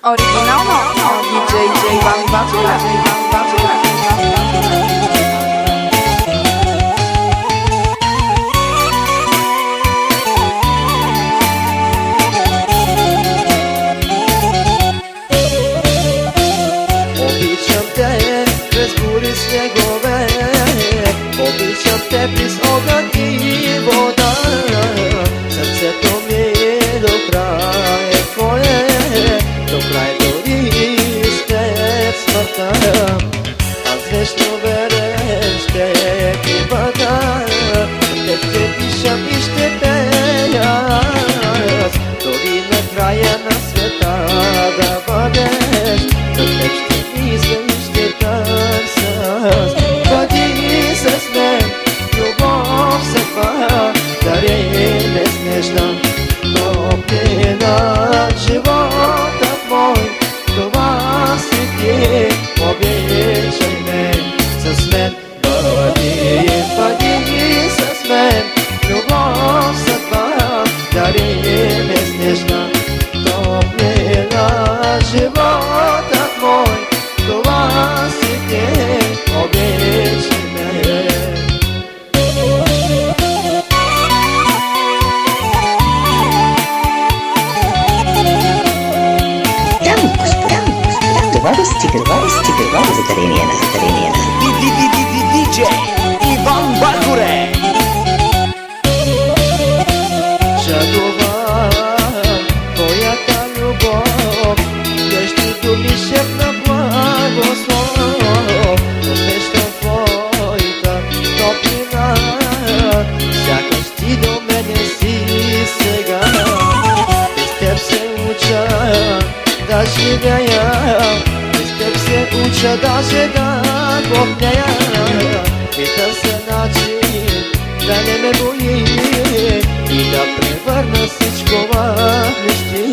Оригинално диджей Иван Бацура. Обичам те през бури снегове, обичам те през огън и вода. Сърцето ми до край е твое, до край дори след смъртта. Аз вечно верен ще ти бъда, теб ще дишам и ще пея. Дори на края на света да бъдеш, за теб ще мисля и ще търся. Бъди с мен, любов съдба, дари безнежна топлина. Животът мой, това си ти, обичай ме с мен. Бъди с мен, любов съдба, дари безнежна топлина. Животът мой, това си ти, обичай ме. Това достига за дарение на Диджей Иван Бацура. Жадува твоята любов, нежни думи шепна благослов. Усещам твоята топлина, сякаш ти до мене си сега. Без теб се уча да живея, без теб се уча даже да копнея. И търся начин да не ме бои и да превърна всичко в мечти.